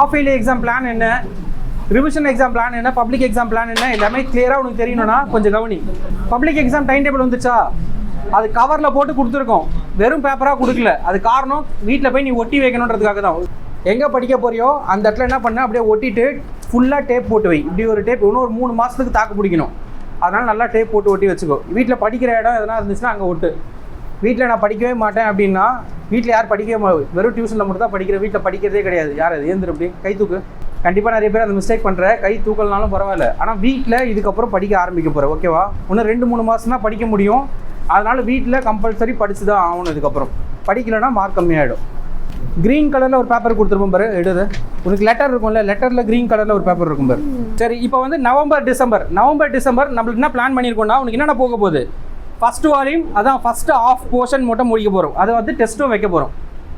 Half yearly exam plan என்ன, revision exam plan என்ன, public exam plan என்ன, எல்லாமே கிளியராக உனக்கு தெரியணும்னா கொஞ்சம் கவனி. பப்ளிக் எக்ஸாம் டைம் டேபிள் வந்துச்சா, அது கவரில் போட்டு கொடுத்துருக்கோம், வெறும் பேப்பராக கொடுக்கல. அது காரணம் வீட்டில் போய் நீ ஒட்டி வைக்கணுன்றதுக்காக தான். எங்கே படிக்க போறியோ அந்த இடத்துல என்ன பண்ண, அப்படியே ஒட்டிட்டு ஃபுல்லாக டேப் போட்டு வை. இப்படி ஒரு டேப் இன்னும் ஒரு 3 மாதத்துக்கு தாக்கு பிடிக்கணும். அதனால் நல்லா டேப் போட்டு ஒட்டி வச்சுக்கோ. வீட்டில் படிக்கிற இடம் எதனா இருந்துச்சுன்னா அங்கே ஒட்டு. வீட்டில் நான் படிக்கவே மாட்டேன் அப்படின்னா, வீட்டில் யார் படிக்கவே வெறும் டியூஷனில் மட்டும் தான் படிக்கிற, வீட்டில் படிக்கிறதே கிடையாது. யார் அது ஏந்திர அப்படி கை தூக்கு. கண்டிப்பாக நிறைய பேர் அந்த மிஸ்டேக் பண்ணுற, கை தூக்கலனாலும் பரவாயில்ல. ஆனால் வீட்டில் இதுக்கப்புறம் படிக்க ஆரம்பிக்க போகிற, ஓகேவா? இன்னும் 2-3 மாதம் தான் படிக்க முடியும். அதனால் வீட்டில் கம்பல்சரி படித்து தான் ஆகணும். இதுக்கப்புறம் படிக்கலைன்னா மார்க் கம்மியாகிடும். க்ரீன் கலரில் ஒரு பேப்பர் கொடுத்துருப்போம் பாரு, எடுது. உனக்கு லெட்டர் இருக்கும்ல, லெட்டரில் க்ரீன் கலரில் ஒரு பேப்பர் இருக்கும் பாரு. சரி, இப்போ வந்து நவம்பர் டிசம்பர் நம்மளுக்கு என்ன பிளான் பண்ணியிருக்கோம்னா, உனக்கு என்னென்ன போக போகுது? ஃபஸ்ட்டு வால்யூம், அதான் ஃபஸ்ட்டு ஆஃப் போர்ஷன் மட்டும் முடிக்க போகிறோம். அதை வந்து டெஸ்ட்டும் வைக்க போகிறோம்.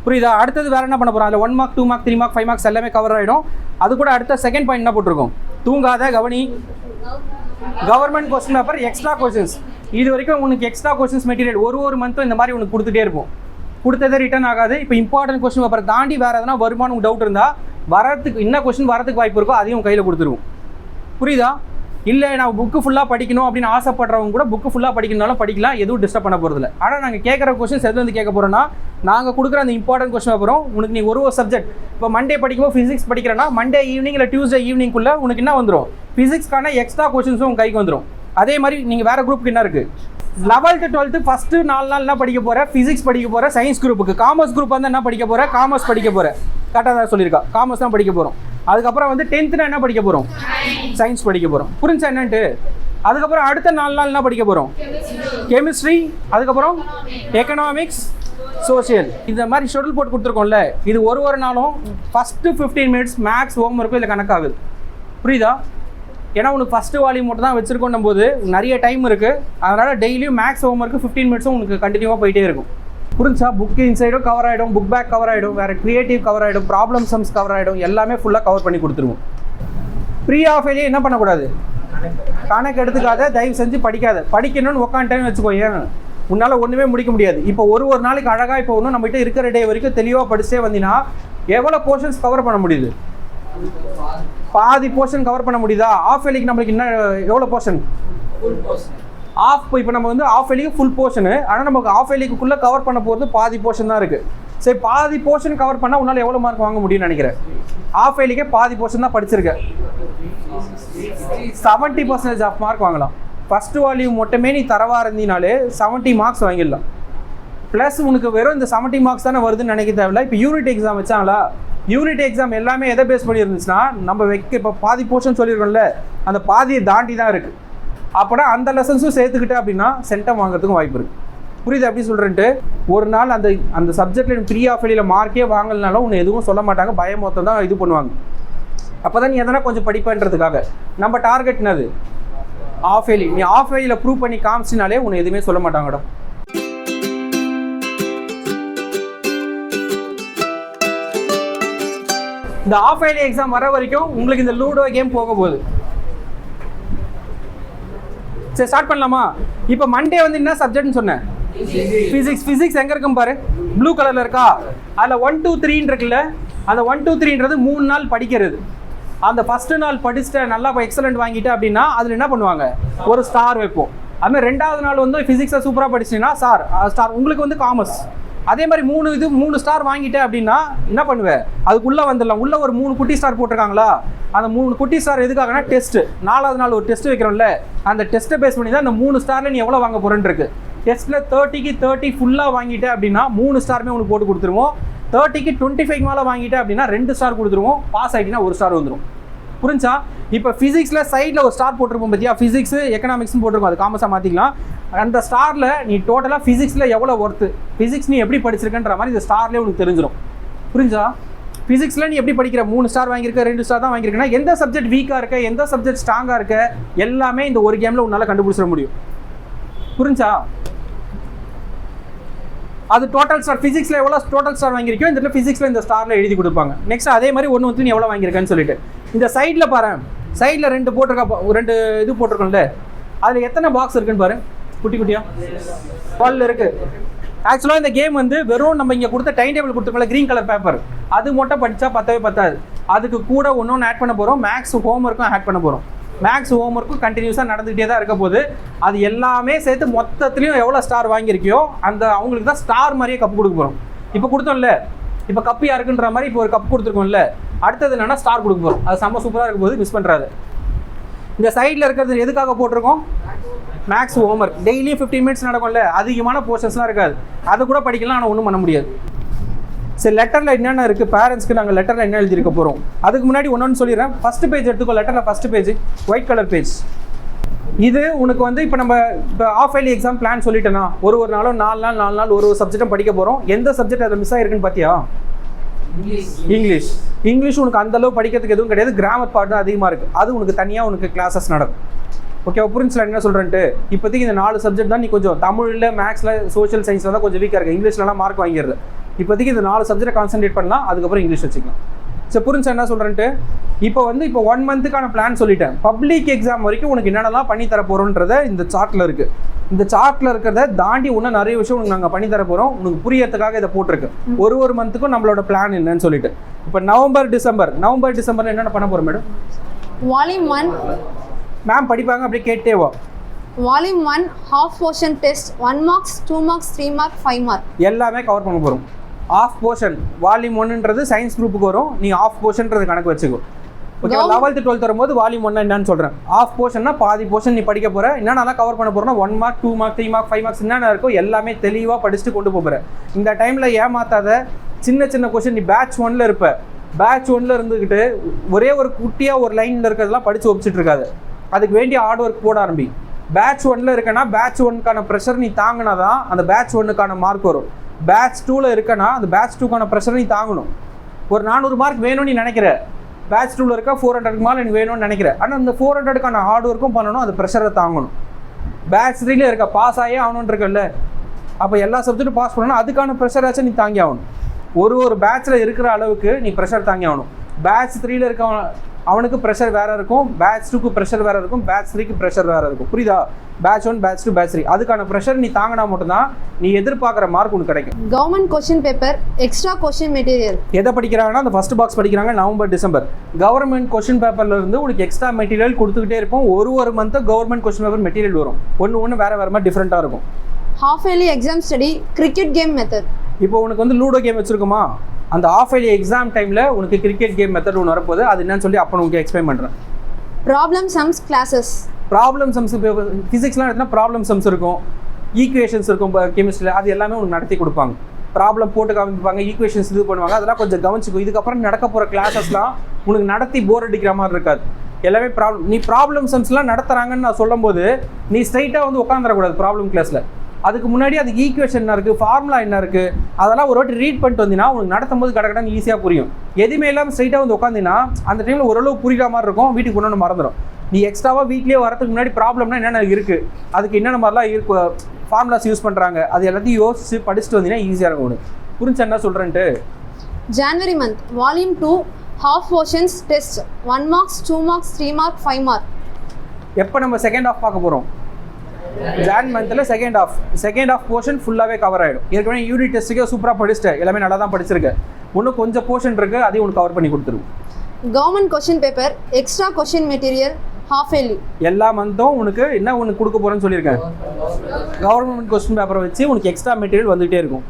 புரியுதா? அடுத்தது வேறு என்ன பண்ண போகிறோம்? அதில் 1 மார்க் 2 மார்க் 3 மார்க் 5 மார்க்ஸ் எல்லாமே கவர் ஆகிடும். அது கூட அடுத்த செகண்ட் பாயிண்ட் என்ன போட்டிருக்கோம்? தூங்காத கவனி. Government question paper extra questions. இது வரைக்கும் உனக்கு எக்ஸ்ட்ரா கொஸ்டின்ஸ் மெட்டீரியல் ஒரு மந்த்தும் இந்த மாதிரி உனக்கு கொடுத்துட்டே இருப்போம். கொடுத்ததே ரிட்டர்ன் ஆகாது. இப்போ இம்பார்ட்டன்ட் கொஸ்டின் பேப்பரை தாண்டி வேறு எதனா வருமானு உங்களுக்கு டவுட் இருந்தால், வரத்துக்கு என்ன கொஸ்டின் வரதுக்கு வாய்ப்பு இருக்கோ அதையும் கையில் கொடுத்துருவோம். புரியுதா? இல்லை நான் புக்கு ஃபுல்லாக படிக்கணும் அப்படின்னு ஆசைப்படுறவங்க கூட புக்கு ஃபுல்லாக படிக்கணும்னாலும் படிக்கலாம், எதுவும் டிஸ்டர்ப் பண்ண போகிறதில்ல. ஆனால் நாங்கள் கேட்குற கொஸ்டின்ஸ் எதுலேருந்து கேட்க போகிறோன்னா, நாங்கள் கொடுக்குற அந்த இம்பார்ட்டன்ட் கொஸ்டின் பேப்பரும் உனக்கு நீ ஒரு சப்ஜெக்ட் இப்போ மண்டே படிக்கும்போது ஃபிசிக்ஸ் படிக்கிறேன்னா, மண்டே ஈவினிங் இல்லை டியூஸ்டே ஈவினிங்குள்ளே உனக்கு என்ன வந்துடும்? ஃபிசிக்ஸ்க்கான எக்ஸ்ட்ரா கொஸ்டின்ஸும் உங்கள் கைக்கு வந்துடும். அதே மாதிரி நீங்கள் வேறு குரூப்புக்கு என்ன இருக்குது, 11th 12th ஃபஸ்ட்டு 4 நாள் என்ன படிக்க போகிற? ஃபிசிக்ஸ் படிக்க போகிற. சயின்ஸ் குரூப்புக்கு, காமர்ஸ் குரூப் வந்து என்ன படிக்க போகிற? காமர்ஸ் படிக்க போகிற. கரெக்டாக தான் சொல்லியிருக்கா, காமர்ஸ் தான் படிக்க போகிறோம். அதுக்கப்புறம் வந்து 10th என்ன படிக்க போகிறோம்? சயின்ஸ் படிக்க போகிறோம். புரிஞ்சா என்னன்ட்டு? அதுக்கப்புறம் அடுத்த 4 நாள் என்ன படிக்க போகிறோம்? கெமிஸ்ட்ரி, அதுக்கப்புறம் எக்கனாமிக்ஸ், சோசியல். இந்த மாதிரி ஷெட்யூல் போட்டு கொடுத்துருக்கோம்ல, இது ஒரு நாளும் ஃபஸ்ட்டு 15 minutes மேக்ஸ் ஹோம் ஒர்க்கும் இதில் கணக்காகுது. புரியுதா? ஏன்னா உனக்கு ஃபஸ்ட்டு வால்யூம் மட்டும் தான் வச்சுருக்கோன்னும் போது நிறைய டைம் இருக்குது. அதனால் டெய்லியும் மேக்ஸ் ஹோம் ஒர்க்கு 15 minutes உனக்கு கண்டினியூவாக போயிட்டே இருக்கும். புரிஞ்சா? புக் இன்சைடும் கவர் ஆகிடும், புக் பேக் கவர் ஆகிடும், வேறு க்ரியேட்டிவ் கவர் ஆகிடும், ப்ராப்ளம் சம்ஸ் கவர் ஆகிடும், எல்லாமே ஃபுல்லாக கவர் பண்ணி கொடுத்துருவோம். ப்ரீ ஆஃப் இயர்லி என்ன பண்ணக்கூடாது? கணக்கு எடுத்துக்காத, தயவு செஞ்சு படிக்காத. படிக்கணும்னு உட்காந்துட்டேன்னு வச்சுக்கோ, ஏன் உன்னால் ஒன்றுமே முடிக்க முடியாது. இப்போ ஒரு நாளைக்கு அழகாக இப்போ ஒன்றும் நம்மகிட்ட இருக்கிற டே வரைக்கும் தெளிவாக படிச்சே வந்தீங்கன்னா எவ்வளோ போர்ஷன்ஸ் கவர் பண்ண முடியுது? பாதி போர்ஷன் கவர் பண்ண முடியுதா? ஆஃப் இயர்லிக்கு நம்மளுக்கு என்ன எவ்வளோ போர்ஷன்? ஆஃப். இப்போ நம்ம வந்து ஆஃப் இயர்லிக்கு ஃபுல் போர்ஷனு, ஆனால் நமக்கு ஆஃப் இயர்லிக்குள்ளே கவர் பண்ண போகிறது பாதி போர்ஷன் தான் இருக்குது. சரி, பாதி போர்ஷன் கவர் பண்ணால் உன்னால் எவ்வளோ மார்க் வாங்க முடியும்னு நினைக்கிறேன்? ஆஃப் இயர்லிக்கே பாதி போர்ஷன் தான் படிச்சிருக்கேன், 70% ஆஃப் மார்க் வாங்கலாம். ஃபஸ்ட்டு வால்யூம் மட்டுமே நீ தரவா இருந்தீனாலே 70 மார்க்ஸ் வாங்கிடலாம். ப்ளஸ் உனக்கு வெறும் இந்த 70 மார்க்ஸ் தானே வருதுன்னு நினைக்க தேவையில்ல. இப்போ யூனிட் எக்ஸாம் வச்சாங்களா, யூனிட் எக்ஸாம் எல்லாமே எதை பேஸ் பண்ணி இருந்துச்சுன்னா, நம்ம இப்போ பாதி போர்ஷன் சொல்லியிருக்கோம்ல, அந்த பாதியை தாண்டி தான் இருக்குது. அப்போனா அந்த லெசன்ஸும் சேர்த்துக்கிட்டே அப்படின்னா சென்டம் வாங்குறதுக்கும் வாய்ப்பு இருக்குது. புரியுது எப்படி சொல்கிறேன்ட்டு? ஒரு நாள் அந்த சப்ஜெக்டில் ப்ரீ ஆஃப் இயர்லியில் மார்க்கே வாங்கலனாலும் உன்னை எதுவும் சொல்ல மாட்டாங்க, பயமொத்தம் தான் இது பண்ணுவாங்க. அப்போ தான் நீ எதனா கொஞ்சம் படிப்பேன்றதுக்காக. நம்ம டார்கெட் என்னது? Half yearly. நீ ஆஃப் இயர்லியில் ப்ரூவ் பண்ணி காமிச்சினாலே உன்னை எதுவுமே சொல்ல மாட்டாங்கடா. இந்த ஆஃப் இயர்லி எக்ஸாம் வர வரைக்கும் உங்களுக்கு இந்த லூடோ கேம் போக போகுது. சரி, ஸ்டார்ட் பண்ணலாமா? இப்போ மண்டே வந்து என்ன சப்ஜெக்ட்னு சொன்னேன்? ஃபிசிக்ஸ் எங்கே இருக்கும் பாரு, ப்ளூ கலரில் இருக்கா? அதில் 1 2 3 இருக்குல்ல, அந்த 1 2 3ன்றது 3 நாள் படிக்கிறது. அந்த ஃபஸ்ட்டு நாள் படிச்சுட்டு நல்லா எக்ஸலண்ட் வாங்கிட்டு அப்படின்னா அதில் என்ன பண்ணுவாங்க? ஒரு ஸ்டார் வைப்போம். அதுமாதிரி 2வது நாள் வந்து ஃபிசிக்ஸை சூப்பராக படிச்சிங்கன்னா ஸ்டார். உங்களுக்கு வந்து காமர்ஸ் அதே மாதிரி 3 ஸ்டார் வாங்கிட்டேன் அப்படின்னா என்ன பண்ணுவேன்? அதுக்குள்ளே வந்துடலாம். உள்ளே ஒரு 3 குட்டி ஸ்டார் போட்டிருக்காங்களா, அந்த 3 குட்டி ஸ்டார் எதுக்காகனா டெஸ்ட்டு. 4வது நாள் ஒரு டெஸ்ட் வைக்கிறோம்ல, அந்த டெஸ்ட்டை பேஸ் பண்ணி தான் அந்த 3 ஸ்டாரில் நீ எவ்வளோ வாங்க போகிறேன்னு இருக்கு. டெஸ்ட்டில் 30க்கு 30 ஃபுல்லாக வாங்கிட்டேன் அப்படின்னா 3 ஸ்டாருமே உனக்கு போட்டு கொடுத்துருவோம். 30க்கு 25 மேலே வாங்கிட்டேன் அப்படின்னா 2 ஸ்டார் கொடுத்துருவோம். பாஸ் ஆகிட்டினா 1 ஸ்டார் வந்துடும். புரிஞ்சா? இப்போ ஃபிசிக்ஸில் சைடில் ஒரு ஸ்டார் போட்டிருப்போம் பார்த்தியா, ஃபிசிக்ஸு எக்கனாமிக்ஸ்னு போட்டிருக்கோம், அது காமர்ஸாக மாற்றிக்கலாம். அந்த ஸ்டாரில் நீ டோட்டலாக ஃபிசிக்ஸில் எவ்வளோ ஒர்த்து, ஃபிசிக்ஸ் நீ எப்படி படிச்சிருக்கன்ற மாதிரி இந்த ஸ்டார்லேயே உனக்கு தெரிஞ்சிடும். புரிஞ்சா? ஃபிசிக்ஸில் நீ எப்படி படிக்கிற, 3 ஸ்டார் வாங்கியிருக்க, 2 ஸ்டார் தான் வாங்கியிருக்கேன்னா எந்த சப்ஜெக்ட் வீக்காக இருக்க, எந்த சப்ஜெக்ட் ஸ்ட்ராங்காக இருக்க, எல்லாமே இந்த ஒரு கேமில் உன்னால் கண்டுபிடிச்சிட முடியும். புரிஞ்சா? அது டோட்டல் ஸ்டார். ஃபிசிக்ஸில் எவ்வளோ டோட்டல் ஸ்டார் வாங்கியிருக்கோ இந்த இடத்துல ஃபிசிக்ஸில் இந்த ஸ்டாரில் எழுதி கொடுப்பாங்க. நெக்ஸ்ட் அதே மாதிரி ஒன்று நீ எவ்வளோ வாங்கியிருக்கேன்னு சொல்லிட்டு இந்த சைடில் பாரு, சைடில் 2 போட்டிருக்கா, 2 இது போட்டிருக்கோம்ல, அதில் எத்தனை பாக்ஸ் இருக்குன்னு பாரு, குட்டி குட்டியா 12 இருக்குது. ஆக்சுவலாக இந்த கேம் வந்து வெறும் நம்ம இங்கே கொடுத்த டைம் டேபிள் கொடுத்துருக்கோம்ல க்ரீன் கலர் பேப்பர், அது மட்டும் படித்தா பத்தவே பத்தாது. அதுக்கு கூட ஒன்று ஆட் பண்ண போகிறோம், மேக்ஸ் ஹோம்ஒர்க்கும் ஆட் பண்ண போகிறோம். மேக்ஸ் ஹோம்ஒர்க்கும் கண்டினியூஸாக நடந்துகிட்டே தான் இருக்க போது. அது எல்லாமே சேர்த்து மொத்தத்துலேயும் எவ்வளோ ஸ்டார் வாங்கியிருக்கியோ அந்த அவங்களுக்கு தான் ஸ்டார் மாதிரியே கப் கொடுக்க போகிறோம். இப்போ கொடுத்தோம்ல, இப்போ கப்பு யாருக்குன்ற மாதிரி இப்போ ஒரு கப் கொடுத்துருக்கோம்ல, அடுத்தது என்னென்னா ஸ்டார் கொடுக்க போகிறோம். அது செம்ம சூப்பராக இருக்கும் போது மிஸ் பண்ணுறாரு. இந்த சைடில் இருக்கிறது எதுக்காக போட்டிருக்கோம்? Maths homework. டெய்லியும் 15 மினிட்ஸ் நடக்கும்ல, அதிகமான போர்ஷன்ஸ்லாம் இருக்காது, அதை கூட படிக்கலாம், ஆனால் ஒன்றும் பண்ண முடியாது. சரி, லெட்டரில் என்னென்ன இருக்குது, பேரண்ட்ஸ்க்கு நாங்கள் லெட்டரில் என்ன எழுதிருக்க போகிறோம். அதுக்கு முன்னாடி ஒன்று சொல்லிடுறேன். ஃபஸ்ட்டு பேஜ் எடுத்துக்கோ. லெட்டரில் first page white colour page. இது உனக்கு வந்து இப்போ நம்ம இப்போ ஆஃப் இயர்லி எக்ஸாம் பிளான் சொல்லிட்டேன்னா ஒரு நாளும் 4 நாள் ஒரு சப்ஜெக்டும் படிக்க போகிறோம். எந்த சப்ஜெக்ட் அதில் மிஸ் ஆகிருக்குன்னு பார்த்தியா? இங்கிலீஷ் உனக்கு அந்தளவு படிக்கிறதுக்கு எதுவும் கிடையாது. கிராமர் பார்ட் தான் அதிகமாக இருக்குது. அது உனக்கு தனியாக உனக்கு கிளாஸஸ் நடக்கும். ஓகே, புரிஞ்சுல என்ன சொல்கிறேன்ட்டு? இப்போதைக்கு இந்த 4 சப்ஜெக்ட் தான் நீ கொஞ்சம் தமிழில், மேக்ஸில், சோஷியல் சயின்ஸில் தான் கொஞ்சம் வீக்காக இருக்குது. இங்கிலீஷ்லாம் மார்க் வாங்கிடுது. இப்போதைக்கு இந்த 4 சப்ஜெக்ட் கான்சன்ட்ரேட் பண்ணலாம், அதுக்கப்புறம் இங்கிலீஷ் வச்சுக்கலாம். சரி, புரிஞ்சு என்ன சொல்கிறேன்ட்டு? இப்போ 1 மந்த்துக்கான பிளான் சொல்லிட்டேன். பப்ளிக் எக்ஸாம் வரைக்கும் உனக்கு என்னென்னலாம் பண்ணி தர போகிறோன்றத இந்த சார்ட்டில் இருக்குது. இந்த சார்ட்டில் இருக்கிறத தாண்டி இன்னும் நிறைய விஷயம் உனக்கு நாங்கள் பண்ணி தர போகிறோம். உனக்கு புரியறதுக்காக இதை போட்டிருக்கு. ஒரு மந்த்துக்கும் நம்மளோட பிளான் என்னன்னு சொல்லிட்டு. இப்போ நவம்பர் டிசம்பர் என்னென்ன பண்ண போகிறோம் மேடம்? வால்யூம் 1 மேம் படிப்பாங்க, அப்படியே கேட்டே வா. Volume 1 half portion test 1 marks 2 marks 3 mark 5 mark எல்லாமே கவர் பண்ண போகிறோம். ஆஃப் போர்ஷன் வால்யூம் 1ன்றது சயின்ஸ் குரூப்புக்கு வரும். நீ ஆஃப் போர்ஷன்றது கணக்கு வச்சுக்கோ. ஓகே, 11th 12th வரும்போது வால்யூம் 1 என்னன்னு சொல்கிறேன். ஆஃப் போர்ஷன்னா பாதி போர்ஷன் நீ படிக்க போகிற. என்னென்னலாம் கவர் பண்ண போகிறோன்னா 1 மார்க் 2 மார்க் 3 மார்க் 5 மார்க்ஸ் என்னென்ன இருக்கோ எல்லாமே தெளிவாக படிச்சுட்டு கொண்டு போகிற. இந்த டைமில் ஏமாத்தாத. சின்ன கொஸ்டின் நீ பேட்ச் 1ல் இருப்ப. பேட்ச் 1ல் இருந்துக்கிட்டு ஒரே ஒரு குட்டியாக ஒரு லைனில் இருக்கிறதெல்லாம் படித்து ஒப்பிச்சிட்டு இருக்காது. அதுக்கு வேண்டிய ஹார்ட் ஒர்க் போட ஆரம்பி. பேட்ச் 1ல் இருக்கனா பேட்ச் 1க்கான ப்ரெஷர் நீ தாங்கினா தான் அந்த பேட்ச் 1க்கான மார்க் வரும். பேட்ச் 2ல் இருக்கனா அந்த பேட்ச் 2க்கான ப்ரெஷர் நீ தாங்கணும். ஒரு 400 மார்க் வேணும்னு நீ நினைக்கிற, பேட்ச் 2ல் இருக்க 400க்கு மேலே நீ வேணும்னு நினைக்கிற. ஆனால் அந்த 400க்கான ஹார்ட் ஒர்க்கும் பண்ணணும், அது ப்ரெஷரை தாங்கணும். பேட்ச் 3ல இருக்க பாஸ் ஆகி ஆகணும்னு இருக்கல, அப்போ எல்லா சப்ஜெக்ட்டும் பாஸ் பண்ணணும், அதுக்கான ப்ரெஷராச்சும் நீ தாங்கி ஆகணும். ஒரு பேட்ச்சில் இருக்கிற அளவுக்கு நீ ப்ரெஷர் தாங்கி ஆகணும். பேட்ச் 3ல இருக்க அவனுக்கு ப்ரெஷர் வேறு இருக்கும், பேட்ச் 2க்கு ப்ரெஷர் வேறு இருக்கும், பேட்ச் 3க்கு ப்ரெஷர் வேறு இருக்கும். புரியுதா? பேட்ச் 1, பேட்ச் 2, பேட்ச் 3 அதுக்கான ப்ரெஷர் நீ தாங்கினா மட்டும்தான் நீ எதிர்பார்க்குற மார்க் உனக்கு கிடைக்கும். Government question paper extra question material எதை படிக்கிறாங்கன்னா அந்த ஃபர்ஸ்ட் பாக்ஸ் படிக்கிறாங்க. நவம்பர் டிசம்பர் கவர்மெண்ட் கொஸ்டின் பேப்பர்ல இருந்து உனக்கு எக்ஸ்ட்ரா மெட்டீரியல் கொடுத்துக்கிட்டே இருப்போம். ஒரு month government question paper material வரும். ஒன்று வேறு மாதிரி டிஃப்ரெண்ட்டாக இருக்கும். Half yearly exam study cricket game method. இப்போ உனக்கு வந்து லூடோ கேம் வச்சிருக்குமா, அந்த ஆஃப் இயர்லி எக்ஸாம் டைமில் உனக்கு கிரிக்கெட் கேம் மெத்தட் ஒன்று வரப்போகுது. அது என்னன்னு சொல்லி அப்போ உங்களுக்கு எக்ஸ்பிளைன் பண்ணுறேன். Problem sums classes. Problem sums ஃபிசிக்ஸ்லாம் எடுத்தினா ப்ராப்ளம் சம்ஸ் இருக்கும், ஈக்குவேஷன்ஸ் இருக்கும். கெமிஸ்ட்ரியில் அது எல்லாமே உனக்கு நடத்தி கொடுப்பாங்க. ப்ராப்ளம் போட்டு காமிப்பாங்க, ஈக்குவேஷன்ஸ் இது பண்ணுவாங்க. அதெல்லாம் கொஞ்சம் கவனிச்சுக்கும். இதுக்கப்புறம் நடக்க போகிற கிளாஸஸ்லாம் உனக்கு நடத்தி போர் அடிக்கிற மாதிரி இருக்காது. எல்லாமே நீ ப்ராப்ளம் சம்ஸ்லாம் நடத்துகிறாங்கன்னு நான் சொல்லும்போது நீ ஸ்ட்ரைட்டாக வந்து உட்காந்துடக்கூடாது ப்ராப்ளம் கிளாஸில். அதுக்கு முன்னாடி அதுக்கு ஈக்குவேஷன் என்ன இருக்குது, ஃபார்முலா என்ன இருக்குது, அதெல்லாம் ஒரு வாட்டி ரீட் பண்ணிட்டு வந்தீங்கன்னா உனக்கு நடத்தும் போது கடற்கடன்னு ஈஸியாக புரியும். எதுவுமே இல்லாமல் ஸ்ட்ரைட்டாக வந்து உட்காந்தினா அந்த டைமில் ஓரளவு புரிகிற மாதிரி இருக்கும், வீட்டுக்கு கொண்டு வந்து மறந்துடும். நீ எக்ஸ்ட்ராவாக வீட்லேயே வரதுக்கு முன்னாடி ப்ராப்ளம்னா என்னென்ன இருக்குது, அதுக்கு என்னென்ன மாதிரிலாம் இருக்கு, ஃபார்முலாஸ் யூஸ் பண்ணுறாங்க, அது எல்லாத்தையும் யோசிச்சு படிச்சுட்டு வந்தீங்கன்னா ஈஸியாக இருக்கும் உனக்கு. புரிஞ்சு என்ன சொல்கிறேன்ட்டு? ஜனவரி month volume 2 half portions test 1 marks 2 marks 3 mark 5 mark. எப்போ நம்ம செகண்ட் ஹாஃப் பார்க்க போகிறோம்? ஜான் மந்தில் செகண்ட் ஹாஃப் போர்ஷன் ஃபுல்லாகவே கவர் ஆகிடும். ஏற்கனவே யூனிட் டெஸ்ட்டுக்கே சூப்பராக படிச்சுட்டேன், எல்லாமே நல்லா தான் படிச்சிருக்கேன். இன்னும் கொஞ்சம் போர்ஷன் இருக்குது, அதையும் உனக்கு கவர் பண்ணி கொடுத்துருவோம். Government question paper extra question material half yearly. எல்லா மந்த்தும் உனக்கு என்ன உனக்கு கொடுக்க போகிறேன்னு சொல்லியிருக்கேன். கவர்மெண்ட் கொஸ்டின் பேப்பரை வச்சு உனக்கு எக்ஸ்ட்ரா மெட்டீரியல் வந்துகிட்டே இருக்கும்.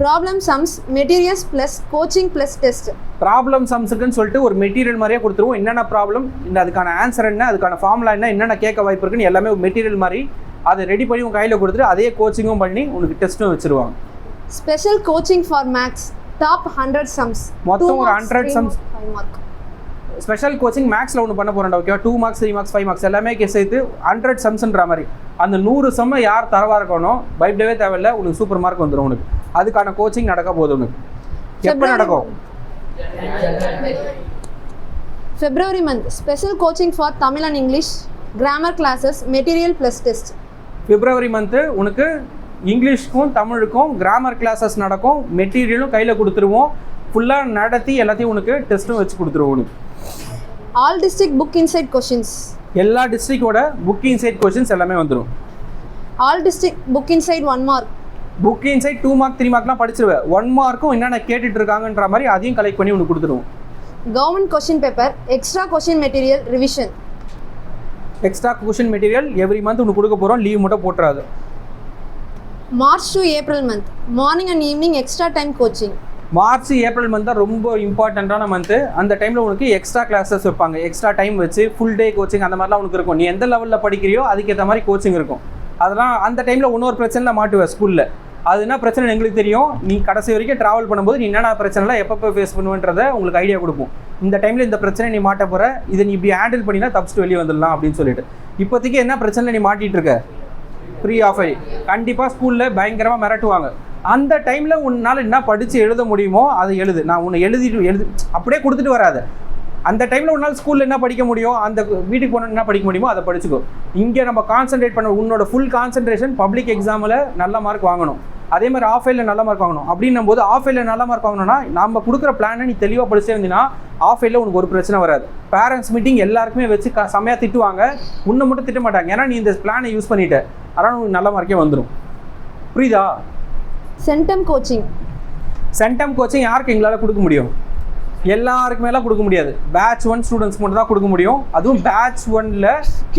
Problem sums materials plus coaching plus test. Problem சம்ஸுக்குன்னு சொல்லிட்டு ஒரு மெட்டீரியல் மாதிரியே கொடுத்துருவோம். என்னென்ன ப்ராப்ளம், அதுக்கான ஆன்சர் என்ன, அதுக்கான ஃபார்முலா என்னென்ன கேட்க வாய்ப்பு இருக்குன்னு எல்லாமே ஒரு மெட்டீரியல் மாதிரி அதை ரெடி பண்ணி உங்கள் கையில் கொடுத்துட்டு அதே கோச்சிங்கும் பண்ணி உனக்கு டெஸ்ட்டும் வச்சுருவாங்க. Special coaching for maths top 100 sums. மொத்தம் ஒரு 100 சம்ஸ் ஸ்பெஷல் கோச்சிங் மேக்ஸில் ஒன்று பண்ண போகிறேன். ஓகேவா? 2 மார்க்ஸ் 3 மார்க்ஸ் 5 மார்க்ஸ் எல்லாமே சேர்த்து 100 சம்ஸ்ன்ற மாதிரி. அந்த 100 சம்மை யார் தரவாக இருக்கணும், பயப்படவே தேவையில்லை, உனக்கு சூப்பர் மார்க் வந்துடும். உனக்கு அதுக்கான கோச்சிங் நடக்க போகுது. உனக்கு எப்போ நடக்கும்? February month special coaching for Tamil and English grammar classes material plus test. February month உனக்கு இங்கிலீஷ்க்கும் தமிழுக்கும் கிராமர் கிளாஸஸ் நடக்கும். மெட்டீரியலும் கையில் கொடுத்துருவோம். ஃபுல்லாக நடத்தி எல்லாத்தையும் உனக்கு டெஸ்ட்டும் வச்சு கொடுத்துருவோம். உனக்கு all district book inside questions. எல்லா டிஸ்ட்ரிக்டோட புக் இன்சைட் கொஷின்ஸ் எல்லாமே வந்துடும். All district book inside 1 mark. Book inside 2 mark 3 மார்க்லாம் படிச்சிருவேன். 1 மார்க்கும் என்னென்ன கேட்டுட்டு இருக்காங்கன்ற மாதிரி அதையும் கலெக்ட் பண்ணி உனக்கு கொடுத்துருவோம். Government question paper, extra question material, revision. Extra question material every month உனக்கு கொடுக்க போகிறோம், லீவ் மட்டும் போட்டுறாது. March to April month, morning and evening extra time coaching. March April month தான் ரொம்ப இம்பார்ட்டண்ட்டான மந்த்து. அந்த டைமில் உனக்கு எக்ஸ்ட்ரா கிளாஸஸ் வைப்பாங்க, எக்ஸ்ட்ரா டைம் வச்சு ஃபுல் டே கோச்சிங் அந்த மாதிரிலாம் உனக்கு இருக்கும். நீ எந்த லெவலில் படிக்கிறியோ அதுக்கேற்ற மாதிரி கோச்சிங் இருக்கும். அதெல்லாம் அந்த டைமில் இன்னொரு பிரச்சனை மாட்டுவேன் ஸ்கூலில். அது என்ன பிரச்சனை எங்களுக்கு தெரியும். நீ கடைசி வரைக்கும் ட்ராவல் பண்ணும்போது நீ என்னென்ன பிரச்சனைலாம் எப்பப்போ ஃபேஸ் பண்ணுவேன்றதை உங்களுக்கு ஐடியா கொடுப்போம். இந்த டைமில் இந்த பிரச்சனை நீ மாட்ட போகிற, இதை நீ இப்படி ஹேண்டில் பண்ணினா தப்பிச்சுட்டு வெளியே வந்துடலாம் அப்படின்னு சொல்லிட்டு. இப்போதைக்கு என்ன பிரச்சனை நீ மாட்டிகிட்டு இருக்க, ஃப்ரீ ஆஃப் ஐ கண்டிப்பாக ஸ்கூலில் பயங்கரமாக மிரட்டுவாங்க. அந்த டைமில் உன்னால் என்ன படித்து எழுத முடியுமோ அதை எழுது. நான் உன்னை எழுதி அப்படியே கொடுத்துட்டு வராது. அந்த டைமில் உன்னால் ஸ்கூலில் என்ன படிக்க முடியும், அந்த வீட்டுக்கு போனால் என்ன படிக்க முடியுமோ அதை படிச்சுக்கோ. இங்கே நம்ம கான்சன்ட்ரேட் பண்ண உன்னோட ஃபுல் கான்சன்ட்ரேஷன் பப்ளிக் எக்ஸாமில் நல்ல மார்க் வாங்கணும். அதே மாதிரி ஆஃப் ஃபெயிலில் நல்ல மார்க் வாங்கணும். அப்படின்னும் போது ஆஃப் ஃபெயிலில் நல்ல மார்க் வாங்கணும்னா நம்ம கொடுக்குற பிளானை நீ தெளிவாக படிச்சே இருந்தீங்கன்னா ஆஃப் ஃபெயிலில் உனக்கு ஒரு பிரச்சனை வராது. பேரண்ட்ஸ் மீட்டிங் எல்லாருக்குமே வச்சு செம்மையாக திட்டுவாங்க, உன்னை மட்டும் திட்ட மாட்டாங்க. ஏன்னா நீ இந்த பிளானை யூஸ் பண்ணிட்ட, அதனால் உனக்கு நல்ல மார்க்கே வந்துடும். புரியுதா? Centum coaching. சென்டம் கோச்சிங் யாருக்கு எங்களால் கொடுக்க முடியும்? எல்லாருக்குமேலாம் கொடுக்க முடியாது. பேட்ச் 1 ஸ்டூடெண்ட்ஸ் மட்டும் தான் கொடுக்க முடியும். அதுவும் பேட்ச் 1ல்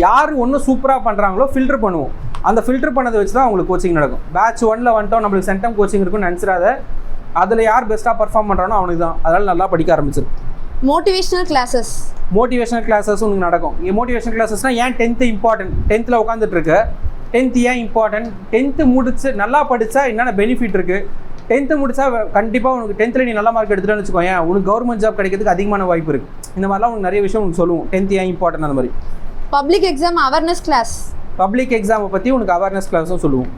யார் ஒன்றும் சூப்பராக பண்ணுறாங்களோ ஃபில்டர் பண்ணுவோம். அந்த ஃபில்டர் பண்ணதை வச்சு தான் அவங்களுக்கு கோச்சிங் நடக்கும். பேட்ச் 1ல் வந்துட்டோம் நம்மளுக்கு சென்டம் கோச்சிங் இருக்குன்னு நினச்சிடாத. அதில் யார் பெஸ்ட்டாக பர்ஃபார்ம் பண்ணுறானோ அவனுக்கு தான். அதனால் நல்லா படிக்க ஆரம்பிச்சிடும். Motivational classes. மோட்டிவேஷனல் கிளாஸஸ் உனக்கு நடக்கும். மோட்டிவேஷனல் கிளாஸஸ்னால் ஏன் 10th இம்பார்ட்டன்ட், 10th உட்காந்துட்டு இருக்க, 10th ஏன் இம்பார்ட்டன்ட், 10th முடிச்சு நல்லா படித்தா என்னென்ன பெனிஃபிட் இருக்குது, 10th முடிச்சா கண்டிப்பாக உனக்கு 10th நீ நல்ல மார்க் எடுத்துகிட்டேன்னு வச்சுக்கோங்க, உனக்கு கவர்மெண்ட் ஜாப் கிடைக்கிறதுக்கு அதிகமான வாய்ப்பு இருக்குது. இந்த மாதிரிலாம் உனக்கு நிறைய விஷயம் உனக்கு சொல்லுவோம். 10th ஏன் இம்பார்ட்டன்ட் அந்த மாதிரி. Public exam awareness class. Public எக்ஸாமை பற்றி உனக்கு அவேர்னஸ் கிளாஸும் சொல்லுவோம்.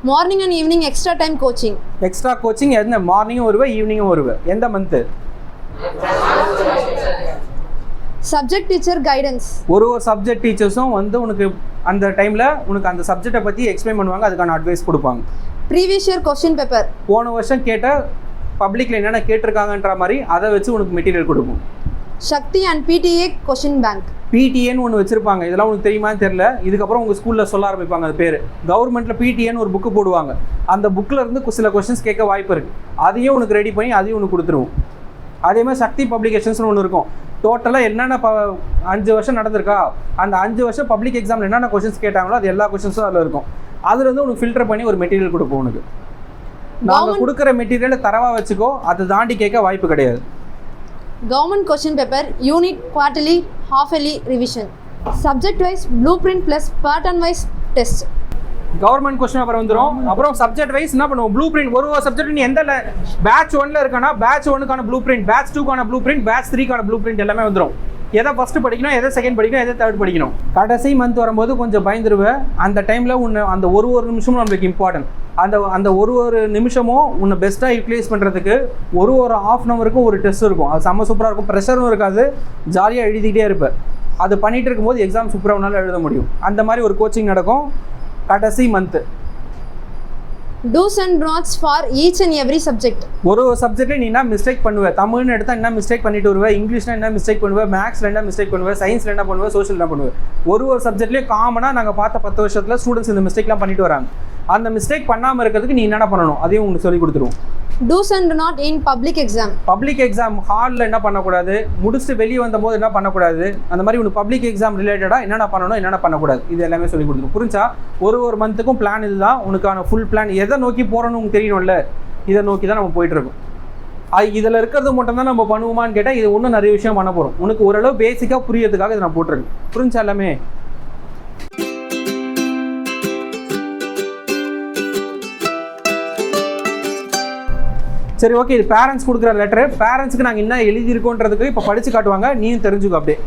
Morning and evening extra time coaching. Extra coaching என்ன, மார்னிங்கும் வருவேன் ஈவினிங்கும் வருவேன். எந்த மந்த்து? Subject teacher guidance. ஒரு சப்ஜெக்ட் டீச்சர்ஸும் வந்து உனக்கு அந்த டைமில் உனக்கு அந்த சப்ஜெக்டை பற்றி எக்ஸ்பிளைன் பண்ணுவாங்க, அதுக்கான அட்வைஸ் கொடுப்பாங்க. Previous year question paper. போன வருஷம் கேட்ட பப்ளிக்கில் என்னென்ன கேட்டிருக்காங்கன்ற மாதிரி அதை வச்சு உனக்கு மெட்டீரியல் கொடுப்போம். சக்தி அண்ட் பிடிஏ கொஸ்டின் பேங்க். பிடிஏன்னு ஒன்று வச்சுருப்பாங்க, இதெல்லாம் உனக்கு தெரியுமான்னு தெரியல. இதுக்கப்புறம் உங்கள் ஸ்கூலில் சொல்ல ஆரம்பிப்பாங்க அது பேர். கவர்மெண்ட்டில் பிடிஏன்னு ஒரு புக்கு போடுவாங்க. அந்த புக்கில் இருந்து சில கொஸ்டின்ஸ் கேட்க வாய்ப்பு இருக்குது. அதையும் உனக்கு ரெடி பண்ணி அதையும் உனக்கு கொடுத்துருவோம். அதே மாதிரி சக்தி பப்ளிகேஷன்ஸ்னு ஒன்று இருக்கும். டோட்டலாக என்னென்ன 5 வருஷம் நடந்திருக்கா, அந்த 5 வருஷம் பப்ளிக் எக்ஸாமில் என்னென்ன கொஸ்டின்ஸ் கேட்டாங்களோ அது எல்லா கொஸ்டின்ஸும் அதில் இருக்கும். அதுலேருந்து உனக்கு ஃபில்டர் பண்ணி ஒரு மெட்டீரியல் கொடுப்போம். உனக்கு நாங்கள் கொடுக்குற மெட்டீரியலை தரவாக வச்சுக்கோ, அதை தாண்டி கேட்க வாய்ப்பு கிடையாது. Government question paper, unit, quarterly, half yearly revision. Subject wise blue print plus pattern wise test. Government question paper வந்துடும். அப்புறம் சப்ஜெக்ட் வைஸ் என்ன பண்ணுவோம், ப்ளூ பிரிண்ட். ஒரு சப்ஜெக்ட் நீ எந்த பேட்ச் 1ல் இருக்கானா பேட்ச் 1க்கான ப்ளூ பிரிண்ட், பேட்ச் 2க்கான ப்ளூ பிரிண்ட், பேட்ச் 3க்கான ப்ளூ பிரிண்ட் எல்லாமே வந்துடும். எதை ஃபஸ்ட்டு படிக்கணும், எதை செகண்ட் படிக்கணும், எதை தேர்ட் படிக்கணும். கடைசி மந்த் வரும்போது கொஞ்சம் பயந்துருவேன். அந்த டைமில் உன்னை அந்த ஒரு நிமிஷமும் நம்மளுக்கு இம்பார்ட்டன்ட். அந்த ஒரு நிமிஷமும் உன்னை பெஸ்ட்டாக யூட்டிலைஸ் பண்ணுறதுக்கு ஒரு ½ அன் ஹவருக்கு ஒரு டெஸ்ட் இருக்கும். அது செம்ம சூப்பராக இருக்கும். ப்ரெஷரும் இருக்காது, ஜாலியாக எழுதிக்கிட்டே இருப்பேன். அது பண்ணிகிட்டு இருக்கும்போது எக்ஸாம் சூப்பராக உன்னால் எழுத முடியும். அந்த மாதிரி ஒரு கோச்சிங் நடக்கும் கடைசி month. Dos and don'ts for each and every subject. ஒரு சப்ஜெக்ட்ல நீ என்ன மிஸ்டேக் பண்ணுவேன், தமிழ்னு எடுத்தால் என்ன மிஸ்டேக் பண்ணிட்டு வருவேன், இங்கிலீஷ்ல என்ன மிஸ்டேக் பண்ணுவேன், மேக்ஸில் என்ன மிஸ்டேக் பண்ணுவேன், சயின்ஸில் என்ன பண்ணுவேன், சோஷியல் என்ன பண்ணுவேன். ஒரு சப்ஜெக்ட்லேயும் காமனாக நாங்கள் பார்த்த 10 வருஷத்தில் ஸ்டூடெண்ட்ஸ் இந்த மிஸ்டேக்லாம் பண்ணிட்டு வராங்க. அந்த மிஸ்டேக் பண்ணாமல் இருக்கிறதுக்கு நீ என்ன பண்ணணும் அதையும் உங்களுக்கு சொல்லி கொடுத்துருவோம். Dos and not in public exam. Public exam ஹாலில் என்ன பண்ணக்கூடாது, முடிச்சுட்டு வெளியே வந்தபோது என்ன பண்ணக்கூடாது, அந்த மாதிரி உனக்கு பப்ளிக் எக்ஸாம் ரிலேட்டடாக என்னென்ன பண்ணணும் என்னென்ன பண்ணக்கூடாது இது எல்லாமே சொல்லி கொடுத்துரும். புரிஞ்சா? ஒரு மந்த்துக்கும் பிளான் இதுதான். உனக்கான ஃபுல் பிளான் எதை நோக்கி போகிறோன்னு உங்களுக்கு தெரியணும்ல, இதை நோக்கி தான் நம்ம போயிட்டுருக்கோம். இதில் இருக்கிறது மட்டும் தான் நம்ம பண்ணுவோமான்னு கேட்டால் இது இன்னும் நிறைய விஷயம் பண்ண போகிறோம். உனக்கு ஓரளவு பேசிக்காக புரியறதுக்காக இதை நான் போட்டிருக்கேன். புரிஞ்சா எல்லாமே? சரி, ஓகே. இது பேரண்ட்ஸ் கொடுக்குற லெட்டரு. பேரண்ட்ஸுக்கு நாங்கள் என்ன எழுதியிருக்கோன்றதுக்கு இப்போ படித்து காட்டுவாங்க, நீயும் தெரிஞ்சுக்கோ அப்படியே.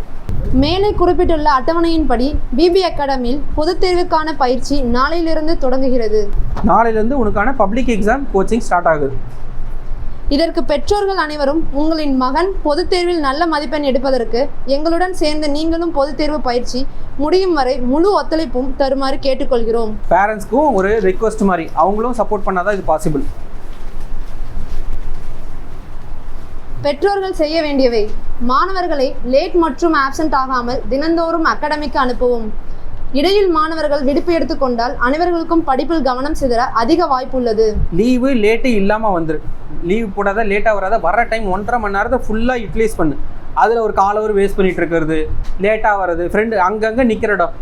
மேலே குறிப்பிட்டுள்ள அட்டவணையின்படி பிபி அகாடமியில் பொதுத் தேர்வுக்கான பயிற்சி நாளையிலிருந்து தொடங்குகிறது. நாளையிலிருந்து உனக்கான பப்ளிக் எக்ஸாம் கோச்சிங் ஸ்டார்ட் ஆகுது. இதற்கு பெற்றோர்கள் அனைவரும் உங்களின் மகன் பொதுத் தேர்வில் நல்ல மதிப்பெண் எடுப்பதற்கு எங்களுடன் சேர்ந்து நீங்களும் பொதுத் தேர்வு பயிற்சி முடியும் வரை முழு ஒத்துழைப்பும் தருமாறு கேட்டுக்கொள்கிறோம். பேரண்ட்ஸ்க்கும் ஒரு ரெக்வஸ்ட் மாதிரி அவங்களும் சப்போர்ட் பண்ணாதான் இது பாசிபிள். பெற்றோர்கள் செய்ய வேண்டியவை: மாணவர்களை லேட் மற்றும் ஆப்சென்ட் ஆகாமல் தினந்தோறும் அகாடமிக்கு அனுப்பவும். இடையில் மாணவர்கள் விடுப்பு எடுத்துக்கொண்டால் அனைவர்களுக்கும் படிப்பில் கவனம் சிதற அதிக வாய்ப்பு உள்ளது. லீவு லேட்டு இல்லாமல் வந்துரு. லீவ் போடாத, லேட்டாக வராத, வர டைம் 1.5 மணி நேரத்தை ஃபுல்லாக யூட்டிலைஸ் பண்ணு. அதில் ஒரு 1/4 hour வேஸ்ட் பண்ணிட்டு இருக்கிறது, லேட்டாக வர்றது, ஃப்ரெண்டு அங்கங்கே நிற்கிற இடம்.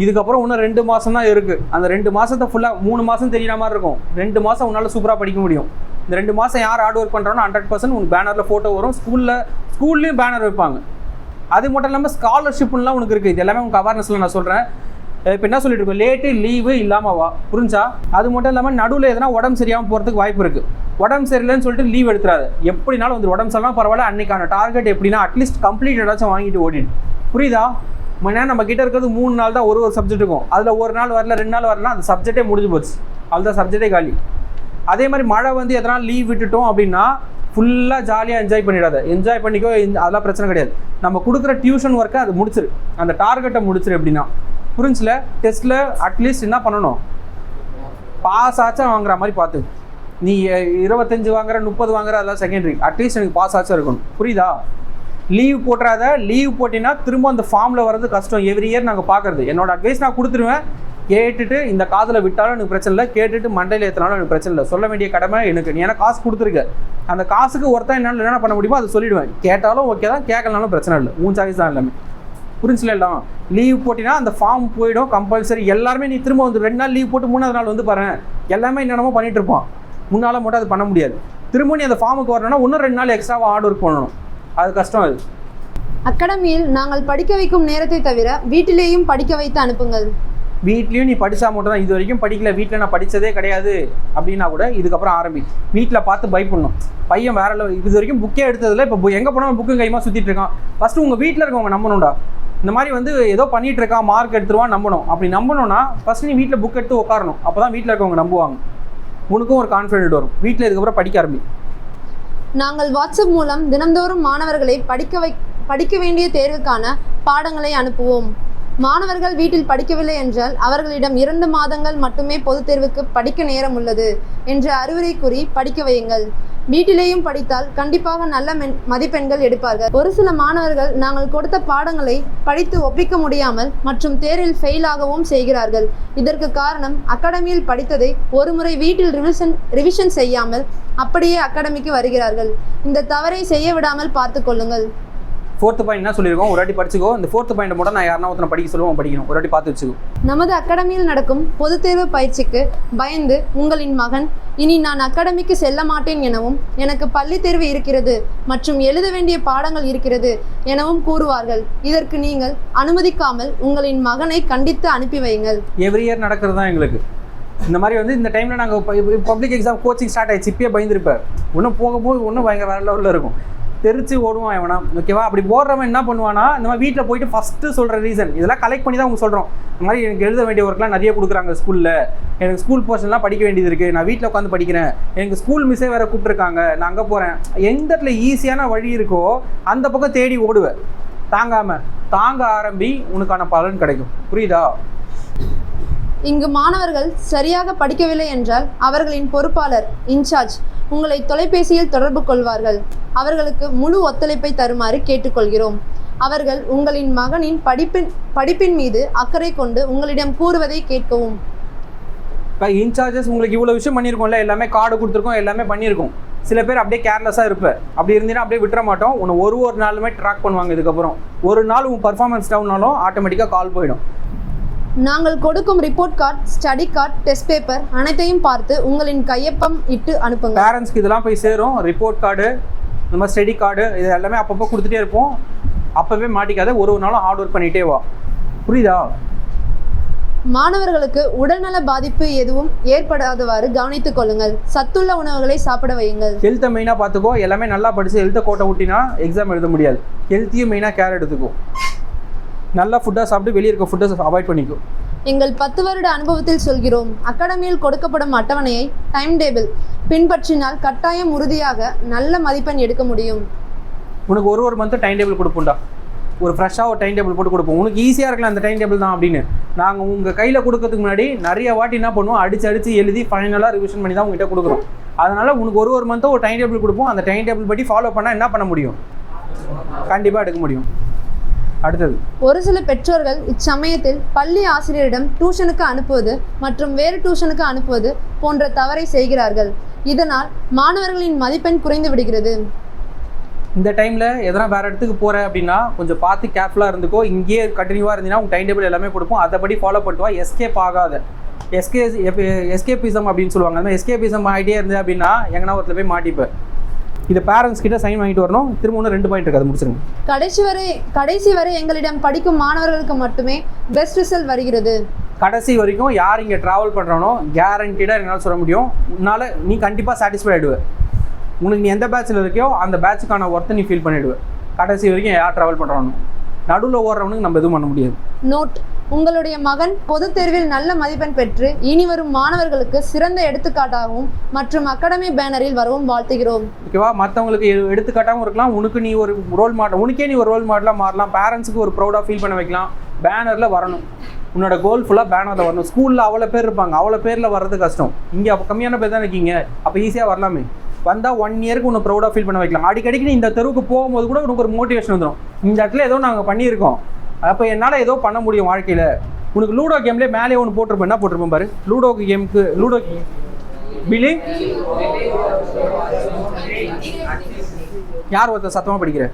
இதுக்கப்புறம் இன்னும் 2 மாதம் தான் இருக்குது. அந்த 2 மாதத்தை ஃபுல்லாக 3 மாதம் தெரியிற மாதிரி இருக்கும். 2 மாதம் உன்னால் சூப்பராக படிக்க முடியும். இந்த 2 மாதம் யார் ஹார்ட் ஒர்க் பண்ணுறானோ 100% உனக்கு பேனரில் ஃபோட்டோ வரும். ஸ்கூல்லேயும் பேனர் வைப்பாங்க. அது மட்டும் இல்லாமல் ஸ்காலர்ஷிப்லாம் உனக்கு இருக்குது. இது எல்லாமே உனக்கு அவேர்னஸில் நான் சொல்கிறேன். இப்போ என்ன சொல்லிட்டு இருக்கோம், லேட்டு லீவு இல்லாமல் வா, புரிஞ்சா? அது மட்டும் இல்லாமல் நடுவில் எதனா உடம்பு சரியாமல் போகிறதுக்கு வாய்ப்பு இருக்குது. உடம்பு சரியில்லைன்னு சொல்லிட்டு லீவ் எடுத்துறாது. எப்படினாலும் வந்து உடம்பு சரியில்லாம் பரவாயில்ல, அன்றைக்கான டார்கெட் எப்படின்னா அட்லீஸ்ட் கம்ப்ளீட் ஏதாச்சும் வாங்கிட்டு ஓடிடு. புரியுதா? ஏன்னா நம்ம கிட்ட இருக்கிறது 3 நாள் தான் ஒரு சப்ஜெக்ட் இருக்கும். அதில் ஒரு நாள் வரல, 2 நாள் வரலாம், அந்த சப்ஜெக்டே முடிஞ்சு போச்சு. அதுதான் சப்ஜெக்டே காலி. அதே மாதிரி மழை வந்து எதனா லீவ் விட்டுட்டோம் அப்படின்னா ஃபுல்லாக ஜாலியாக என்ஜாய் பண்ணிடாத. என்ஜாய் பண்ணிக்கோ, அதெல்லாம் பிரச்சனை கிடையாது. நம்ம கொடுக்குற டியூஷன் ஒர்க்கை அது முடிச்சிரு, அந்த டார்கெட்டை முடிச்சிரு. எப்படின்னா புரிஞ்சில, டெஸ்ட்டில் அட்லீஸ்ட் என்ன பண்ணணும், பாஸ் ஆச்சும் வாங்குற மாதிரி பார்த்து. நீ 25 வாங்குற, 30 வாங்குற, அதெல்லாம் செகண்டரி. அட்லீஸ்ட் எனக்கு பாஸ் ஆச்சும் இருக்கணும். புரியுதா? லீவ் போட்டுறாத. லீவ் போட்டிங்கன்னா திரும்ப அந்த ஃபார்மில் வர்றது கஷ்டம். எவ்ரி இயர் நாங்கள் பார்க்குறது. என்னோட அட்வைஸ் நான் கொடுத்துருவேன். கேட்டுட்டு இந்த காதில் விட்டாலும் எனக்கு பிரச்சனை இல்லை, கேட்டுட்டு மண்டையில் ஏற்றினாலும் எனக்கு பிரச்சனை இல்லை. சொல்ல வேண்டிய கடமை எனக்கு. நீ ஏன்னா காசு கொடுத்துருக்க, அந்த காசுக்கு ஒருத்தன் என்ன பண்ண முடியுமோ அதை சொல்லிவிடுவேன். கேட்டாலும் ஓகே தான், கேட்கலனாலும் பிரச்சனை இல்லை. உன் சாய்ஸ் தான் எல்லாமே. புரிஞ்சில? எல்லாம் லீவ் போட்டினா அந்த ஃபார்ம் போயிடும் கம்பல்சரி. எல்லாருமே நீ திரும்ப வந்து 2 நாள் லீவ் போட்டு 3ஆவது நாள் வந்து பாரு, எல்லாமே என்னென்னமோ பண்ணிட்டு இருப்பான். முன்னால் மட்டும் அது பண்ண முடியாது. திரும்ப நீ அந்த ஃபார்முக்கு வரணும்னா இன்னும் 2 நாள் எக்ஸ்ட்ராவாக ஹார்ட் ஒர்க் பண்ணணும். அது கஷ்டம். அது அகாடமியில் நாங்கள் படிக்க வைக்கும் நேரத்தை தவிர வீட்டிலேயும் படிக்க வைத்து அனுப்புங்கள். வீட்லேயும் நீ படித்தா மட்டும் தான். இது வரைக்கும் படிக்கல, வீட்டில் நான் படித்ததே கிடையாது அப்படின்னா கூட இதுக்கப்புறம் ஆரம்பி. வீட்டில் பார்த்து பயப்படணும். பையன் வேற இது வரைக்கும் புக்கே எடுத்ததில்ல, இப்போ எங்கே போனாலும் புக்கு கைமா சுற்றிட்டு இருக்கான். ஃபஸ்ட்டு உங்கள் வீட்டில் இருக்கவங்க நம்பணும்டா. இந்த மாதிரி வந்து ஏதோ பண்ணிட்டு இருக்கான், மார்க் எடுத்துருவான் நம்பணும். அப்படி நம்பணும்னா ஃபஸ்ட்டு நீ வீட்டில் புக் எடுத்து உட்காரணும். அப்போ தான் வீட்டில் இருக்கவங்க நம்புவாங்க. உனக்கும் ஒரு கான்ஃபிடென்ட் வரும். வீட்டில் இதுக்கப்புறம் படிக்க ஆரம்பி. நாங்கள் வாட்ஸ்அப் மூலம் தினந்தோறும் மாணவர்களை படிக்க வேண்டிய தேர்வுக்கான பாடங்களை அனுப்புவோம். மாணவர்கள் வீட்டில் படிக்கவில்லை என்றால் அவர்களிடம் 2 மாதங்கள் மட்டுமே பொதுத் தேர்வுக்கு படிக்க நேரம் உள்ளது என்ற அறிவுரை கூறி படிக்க வையுங்கள். வீட்டிலேயும் படித்தால் கண்டிப்பாக நல்ல மதிப்பெண்கள் எடுப்பார்கள். ஒரு சில மாணவர்கள் நாங்கள் கொடுத்த பாடங்களை படித்து ஒப்பிக்க முடியாமல் மற்றும் தேர்வில் ஃபெயில் ஆகவும் செய்கிறார்கள். இதற்கு காரணம் அகாடமியில் படித்ததை ஒரு முறை வீட்டில் ரிவிஷன் செய்யாமல் அப்படியே அகாடமிக்கு வருகிறார்கள். இந்த தவறை செய்ய விடாமல் பார்த்து கொள்ளுங்கள். 4th பாயிண்ட் என்ன சொல்லியிருக்கோம், ஒரு வாட்டி படிச்சுக்கோ. இந்த 4th பாயிண்ட் மட்டும் நான் யாருன்னா ஒருத்தனை படிக்க சொல்லுவோம், படிக்கணும். ஒரு வாட்டி பார்த்து வச்சுக்கோ. நமது அகாடமியில் நடக்கும் பொதுத் தேர்வு பயிற்சிக்கு பயந்து உங்களின் மகன் இனி நான் அகாடமிக்கு செல்ல மாட்டேன் எனவும், எனக்கு பள்ளி தேர்வு இருக்கிறது மற்றும் எழுத வேண்டிய பாடங்கள் இருக்கிறது எனவும் கூறுவார்கள். இதற்கு நீங்கள் அனுமதிக்காமல் உங்களின் மகனை கண்டித்து அனுப்பி வையுங்கள். எவ்ரி இயர் நடக்கிறது தான் எங்களுக்கு. இந்த மாதிரி வந்து இந்த டைமில் நாங்கள் பப்ளிக் எக்ஸாம் கோச்சிங் ஸ்டார்ட் ஆகிடுச்சு. இப்பயே பயந்துருப்பார். இன்னும் போகும்போது இன்னும் பயங்கர வேற லெவலில் இருக்கும். தெரிச்சு ஓடுவான் எவனா. ஓகேவா? அப்படி போடுறவன் என்ன பண்ணுவானா, இந்த மாதிரி வீட்டில் போயிட்டு ஃபஸ்ட்டு சொல்கிற ரீசன் இதெல்லாம் கலெக்ட் பண்ணி தான் அவங்க சொல்கிறோம். இந்த மாதிரி எனக்கு எழுத வேண்டிய ஒர்க்லாம் நிறைய கொடுக்குறாங்க ஸ்கூலில், எனக்கு ஸ்கூல் போர்ஷன்லாம் படிக்க வேண்டியது இருக்குது, நான் வீட்டில் உட்காந்து படிக்கிறேன், எனக்கு ஸ்கூல் மிஸ்ஸே வேறு கூப்பிட்ருக்காங்க, நான் அங்கே போகிறேன். எந்த இடத்துல ஈஸியான வழி இருக்கோ அந்த பக்கம் தேடி ஓடுவேன். தாங்க ஆரம்பி, உனக்கான பலன் கிடைக்கும். புரியுதா? இங்கு மாணவர்கள் சரியாக படிக்கவில்லை என்றால் அவர்களின் பொறுப்பாளர் இன்சார்ஜ் உங்களை தொலைபேசியில் தொடர்பு கொள்வார்கள். அவர்களுக்கு முழு ஒத்துழைப்பை தருமாறு கேட்டுக்கொள்கிறோம். அவர்கள் உங்களின் மகனின் படிப்பின் மீது அக்கறை கொண்டு உங்களிடம் கூறுவதை கேட்கவும். இப்போ இன்சார்ஜஸ் உங்களுக்கு இவ்வளோ விஷயம் பண்ணியிருக்கோம்ல, எல்லாமே கார்டு கொடுத்துருக்கோம், எல்லாமே பண்ணியிருக்கோம். சில பேர் அப்படியே கேர்லெஸ்ஸாக இருப்பேன். அப்படி இருந்தீங்கன்னா அப்படியே விட்டுற மாட்டோம். உன்னை ஒரு நாளுமே ட்ராக் பண்ணுவாங்க. இதுக்கப்புறம் ஒரு நாள் உன் பர்ஃபார்மன்ஸ் டவுன்னாலும் ஆட்டோமேட்டிக்காக கால் போயிடும். நாங்கள் கொடுக்கும் report card, study card, test paper அனைத்தையும் பார்த்து உங்களின் கையொப்பம் இட்டு அனுப்புங்க. பேரண்ட்ஸ்க்கு இதெல்லாம் போய் சேரும். ரிப்போர்ட் கார்டு, இந்த மாதிரி ஸ்டடி கார்டு, இது எல்லாமே அப்பப்போ கொடுத்துட்டே இருப்போம். அப்போவே மாட்டிக்காத. ஒரு நாளும் ஹார்ட் ஒர்க் பண்ணிகிட்டே வா. புரியுதா? மாணவர்களுக்கு உடல்நல பாதிப்பு எதுவும் ஏற்படாதவாறு கவனித்துக் கொள்ளுங்கள். சத்துள்ள உணவுகளை சாப்பிட வையுங்கள். ஹெல்த்தை மெயினாக பார்த்துக்கோ. எல்லாமே நல்லா படித்து ஹெல்த்தை கோட்டை விட்டினா எக்ஸாம் எழுத முடியாது. ஹெல்த்தையும் மெயினாக கேர் எடுத்துக்கோ. நல்லா ஃபுட்டாக சாப்பிட்டு வெளியே இருக்க ஃபுட்டை அவாய்ட் பண்ணிக்கோ. எங்கள் 10 வருட அனுபவத்தில் சொல்கிறோம். அகாடமியில் கொடுக்கப்படும் அட்டவணையை, டைம் டேபிள் பின்பற்றினால் கட்டாயம் உறுதியாக நல்ல மதிப்பெண் எடுக்க முடியும். உனக்கு ஒரு மந்த்து டைம் டேபிள் கொடுப்போம்டா. ஒரு ஃப்ரெஷ்ஷாக ஒரு டைம் டேபிள் போட்டு கொடுப்போம். உனக்கு ஈஸியாக இருக்கலாம் அந்த டைம் டேபிள் தான் அப்படின்னு. நாங்கள் உங்கள் கையில் கொடுக்கறதுக்கு முன்னாடி நிறைய வாட்டி என்ன பண்ணுவோம், அடித்து எழுதி ஃபைனலாக ரிவிஷன் பண்ணி தான் உங்ககிட்ட கொடுக்குறோம். அதனால் உனக்கு ஒரு மந்த்தோ ஒரு டைம் டேபிள் கொடுப்போம். அந்த டைம் டேபிள் படி ஃபாலோ பண்ணால் என்ன பண்ண முடியும்? கண்டிப்பாக எடுக்க முடியும். அடுத்தது, ஒரு சில பெற்றோர்கள் இச்சமயத்தில் பள்ளி ஆசிரியரிடம் டியூஷனுக்கு அனுப்புவது மற்றும் வேறு டியூஷனுக்கு அனுப்புவது போன்ற தவறை செய்கிறார்கள். இதனால் மாணவர்களின் மதிப்பெண் குறைந்து விடுகிறது. இந்த டைமில் எதனா வேறு இடத்துக்கு போகிற அப்படின்னா கொஞ்சம் பார்த்து கேர்ஃபுல்லாக இருந்துக்கோ. இங்கேயே கண்டினியூவாக இருந்தீங்கன்னா உங்கள் டைம் டேபிள் எல்லாமே கொடுப்போம், அதைப்படி ஃபாலோ பண்ணிட்டு வா. எஸ்கேப் ஆகாத, எஸ்கேபிசம் அப்படின்னு சொல்லுவாங்க. அந்த மாதிரி எஸ்கேபிசம் ஆகிட்டே இருந்தது அப்படின்னா எங்கன்னா ஒருத்தர் போய் மாட்டிப்பேன். இது பேரண்ட்ஸ் கிட்ட சைன் வாங்கிட்டு வரணும். திரும்ப ஒன்று 2 பாயிண்ட் இருக்குது, அது முடிச்சிருங்க. கடைசி வரை எங்களிடம் படிக்கும் மாணவர்களுக்கு மட்டுமே பெஸ்ட் ரிசல்ட் வருகிறது. கடைசி வரைக்கும் யார் இங்கே ட்ராவல் பண்ணுறானோ கேரண்டீடாக என்னால் சொல்ல முடியும், உன்னால் நீ கண்டிப்பாக சாட்டிஸ்ஃபை ஆகிடுவேன். உனக்கு நீ எந்த பேட்சில் இருக்கியோ அந்த பேட்சுக்கான ஒர்த்தை நீ ஃபீல் பண்ணிவிடுவேன். கடைசி வரைக்கும் யார் ட்ராவல் பண்ணுறானோ, நடுவில் ஓடுறவனுக்கு நம்ம எதுவும் பண்ண முடியாது. நோட்: உங்களுடைய மகன் பொதுத் தேர்வில் நல்ல மதிப்பெண் பெற்று இனி வரும் மாணவர்களுக்கு சிறந்த எடுத்துக்காட்டாகவும் மற்றும் அகாடமி பேனரில் வரவும் வாழ்த்துகிறோம். ஓகேவா? மற்றவங்களுக்கு எடுத்துக்காட்டாகவும் இருக்கலாம், உனக்கு நீ ஒரு ரோல் மாடல், உனக்கே நீ ஒரு ரோல் மாடலாக மாறலாம், பேரண்ட்ஸுக்கு ஒரு ப்ரௌடாக ஃபீல் பண்ண வைக்கலாம். பேனரில் வரணும், உன்னோட கோல் ஃபுல்லாக பேனரில் வரணும். ஸ்கூலில் அவ்வளோ பேர் இருப்பாங்க, அவ்வளோ பேரில் வர்றது கஷ்டம். இங்கே அப்போ கம்மியான பேர் தான் இருக்கீங்க, அப்போ ஈஸியாக வரலாமே. வந்தால் 1 இயருக்கு உன்னை ப்ரௌடாக ஃபீல் பண்ண வைக்கலாம். அடிக்கடிக்கு நீ இந்த தெருவுக்கு போகும்போது கூட உனக்கு ஒரு மோட்டிவேஷன் வந்துடும். இந்த இடத்துல ஏதோ நாங்கள் பண்ணியிருக்கோம், அப்போ என்னால் ஏதோ பண்ண முடியும் வாழ்க்கையில். உனக்கு லூடோ கேம்லேயே மேலே ஒன்று போட்டிருப்பேன், என்ன போட்டிருப்பேன் பாரு. Ludo believe. யார் ஒருத்தர் சத்தமாக படிக்கிற?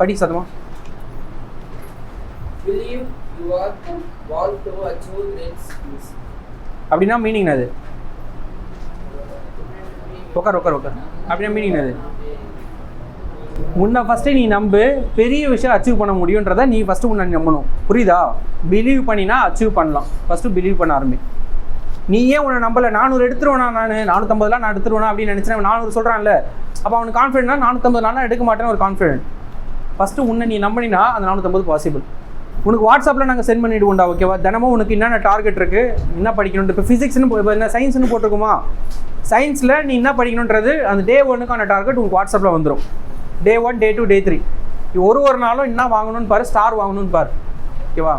படி சத்தமாக. அப்படின்னா மீனிங் அது. உட்கார் அப்படின்னா மீனிங் அது. உன்னை ஃபஸ்ட்டு நீ நம்பு, பெரிய விஷயம் அச்சீவ் பண்ண முடியுன்றதை நீ ஃபஸ்ட்டு உன்னை நம்பணும். புரியுதா? பிலீவ் பண்ணினா அச்சீவ் பண்ணலாம். ஃபஸ்ட்டு பிலீவ் பண்ண ஆரம்பி. நீ ஏன் உன்னை நம்பலை? 400 எடுத்துருவேனா, நான் 450 நான் எடுத்துருவேனா அப்படின்னு நினச்சேன். 400 சொல்கிறான்ல, அப்போ அவனுக்கு கான்ஃபிடென்ட்னா 450 நான் எடுக்க மாட்டேன்னு ஒரு கான்ஃபிடென்ட். ஃபஸ்ட்டு உன்னை நீ நம்பினா அந்த 450 பாசிபிள். உனக்கு வாட்ஸ்அப்பில் நாங்கள் சென்ட் பண்ணிவிடுவோம்டா, ஓகேவா? தினமும் உனக்கு என்னென்ன டார்கெட் இருக்குது, என்ன படிக்கணுன்ட்டு. இப்போ ஃபிசிக்ஸ்னு இப்போ என்ன சயின்ஸ்னு போட்டிருக்குமா, சயின்ஸில் நீ என்ன படிக்கணுன்றது அந்த டே 1க்கான டார்கெட் உங்களுக்கு வாட்ஸ்அப்பில் வந்துடும். டே 1, டே 2, டே 3 ஒரு நாளும் என்ன வாங்கணும்னு பாரு, ஸ்டார் வாங்கணும்னு பாரு, ஓகேவா?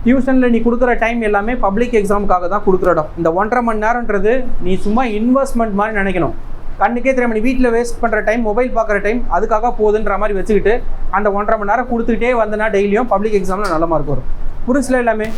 டியூஷனில் நீ கொடுக்குற டைம் எல்லாமே பப்ளிக் எக்ஸாமுக்காக தான் கொடுக்குறடா. இந்த 1.5 மணி நேரம்ன்றது நீ சும்மா இன்வெஸ்ட்மெண்ட் மாதிரி நினைக்கணும். கண்ணுக்கே தெரியாம நீ வீட்டில் வேஸ்ட் பண்ணுற டைம், மொபைல் பார்க்குற டைம் அதுக்காக போகுதுன்ற மாதிரி வச்சுக்கிட்டு அந்த 1.5 மணி நேரம் கொடுத்துக்கிட்டே வந்தனா டெய்லியும் பப்ளிக் எக்ஸாமில் நல்ல மார்க் வரும். புரிச்சுல எல்லாமே.